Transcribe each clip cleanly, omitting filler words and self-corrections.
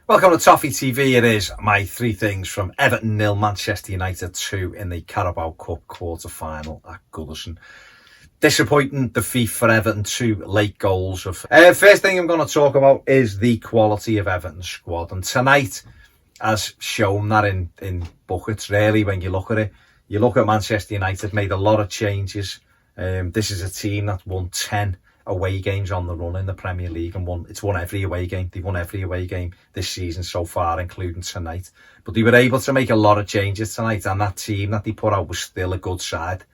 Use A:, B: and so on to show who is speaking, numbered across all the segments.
A: Welcome to Toffee TV. It is my three things from Everton 0, Manchester United 2 in the Carabao Cup quarter-final at Goodison. Disappointing defeat for Everton, 2 late goals. First thing I'm going to talk about is the quality of Everton's squad. And tonight has shown that in buckets, really, when you look at it. You look at Manchester United, made a lot of changes. This is a team that won 10 away games on the run in the Premier League and won every away game. They've won every away game this season so far, including tonight. But they were able to make a lot of changes tonight, and that team that they put out was still a good side.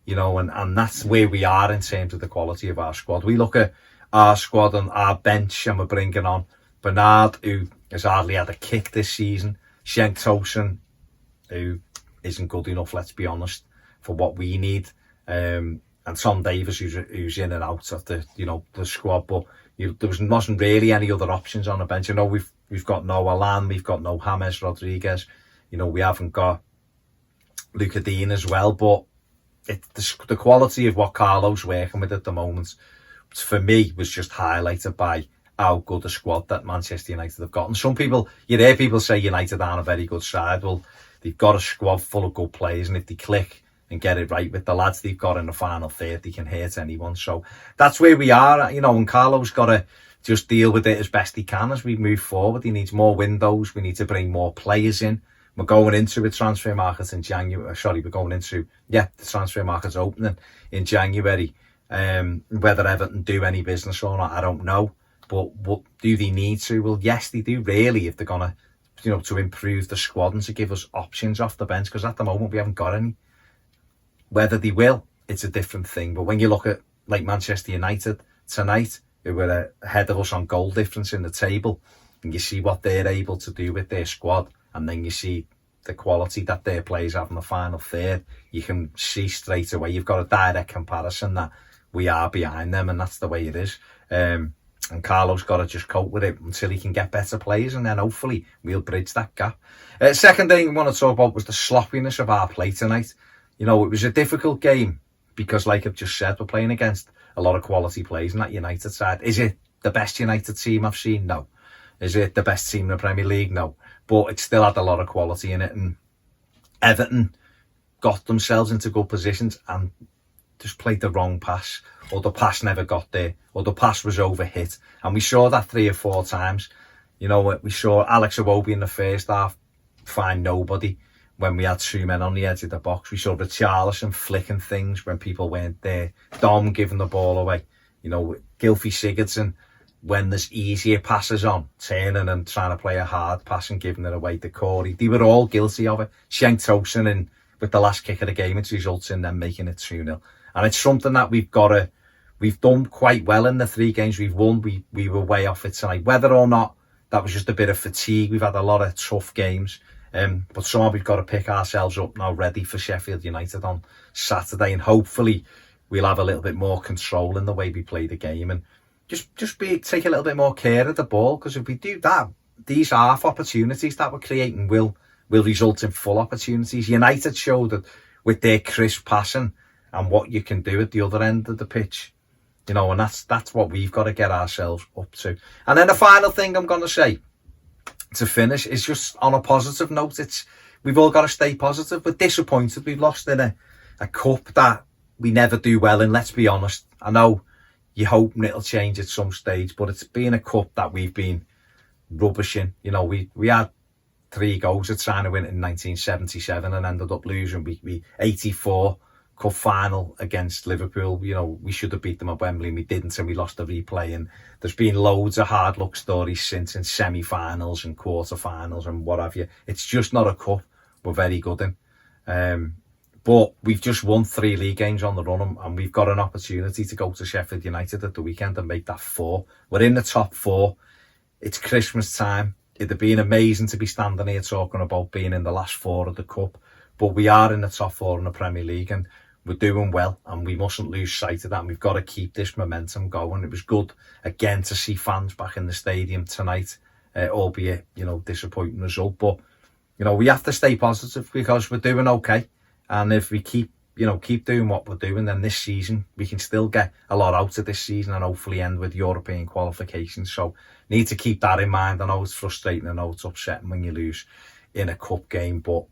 A: And that's where we are in terms of the quality of our squad. We look at our squad and our bench, and we're bringing on Bernard, who has hardly had a kick this season. Cenk Tosun, who isn't good enough, let's be honest, for what we need. And Tom Davies, who's in and out of the squad, but there wasn't really any other options on the bench. We've got no Alan, we've got no James Rodriguez, we haven't got Luca Dean as well, but the quality of what Carlo's working with at the moment, for me, was just highlighted by how good a squad that Manchester United have got. And some people, you hear people say United aren't a very good side. Well, they've got a squad full of good players, and if they click and get it right with the lads they've got in the final third, they can hurt anyone. So that's where we are, and Carlo's got to just deal with it as best he can as we move forward. He needs more windows. We need to bring more players in. We're going into a transfer market in January. The transfer market's opening in January. Whether Everton do any business or not, I don't know. But what do they need to? Well, yes, they do, really, if they're going to, to improve the squad and to give us options off the bench, because at the moment we haven't got any. Whether they will, it's a different thing. But when you look at like Manchester United tonight, who were ahead of us on goal difference in the table, and you see what they're able to do with their squad, and then you see the quality that their players have in the final third, you can see straight away you've got a direct comparison that we are behind them, and that's the way it is. And Carlo's got to just cope with it until he can get better players, and then hopefully we'll bridge that gap. Second thing I want to talk about was the sloppiness of our play tonight. It was a difficult game because, like I've just said, we're playing against a lot of quality players in that United side. Is it the best United team I've seen? No. Is it the best team in the Premier League? No. But it still had a lot of quality in it, and Everton got themselves into good positions and just played the wrong pass, or the pass never got there, or the pass was overhit. And we saw that 3 or 4 times. We saw Alex Iwobi in the first half find nobody when we had 2 men on the edge of the box. We saw Richarlison flicking things when people weren't there. Dom giving the ball away. Gylfi Sigurdsson, when there's easier passes on, turning and trying to play a hard pass and giving it away to Corey. They were all guilty of it. Cenk Tosun, with the last kick of the game, it results in them making it 2-0. And it's something that we've done quite well in the 3 games we've won. We were way off it tonight. Whether or not that was just a bit of fatigue, we've had a lot of tough games. But somehow we've got to pick ourselves up now, ready for Sheffield United on Saturday, and hopefully we'll have a little bit more control in the way we play the game, and just take a little bit more care of the ball, because if we do that, these half opportunities that we're creating will result in full opportunities. United showed that with their crisp passing and what you can do at the other end of the pitch, and that's what we've got to get ourselves up to. And then the final thing I'm going to say to finish is just on a positive note. We've all got to stay positive. We're disappointed we've lost in a cup that we never do well in, let's be honest. I know you're hoping it'll change at some stage, but it's been a cup that we've been rubbish in. We had 3 goals at trying to win it in 1977 and ended up losing. We 84 cup final against Liverpool. We should have beat them at Wembley, and we didn't, and we lost the replay. And there's been loads of hard luck stories since, in semi-finals and quarter-finals and what have you. It's just not a cup we're very good in. But we've just won 3 league games on the run, and we've got an opportunity to go to Sheffield United at the weekend and make that 4. We're in the top 4. It's Christmas time. It'd have been amazing to be standing here talking about being in the last 4 of the cup, but we are in the top 4 in the Premier League, and we're doing well, and we mustn't lose sight of that, and we've got to keep this momentum going. It was good again to see fans back in the stadium tonight, albeit disappointing result, but we have to stay positive because we're doing okay, and if we keep keep doing what we're doing, then this season we can still get a lot out of this season and hopefully end with European qualifications. So need to keep that in mind. I know it's frustrating, I know it's upsetting when you lose in a cup game, but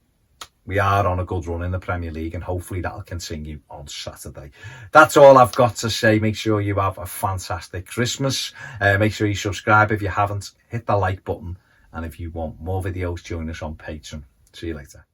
A: we are on a good run in the Premier League and hopefully that'll continue on Saturday. That's all I've got to say. Make sure you have a fantastic Christmas. Make sure you subscribe if you haven't. Hit the like button. And if you want more videos, join us on Patreon. See you later.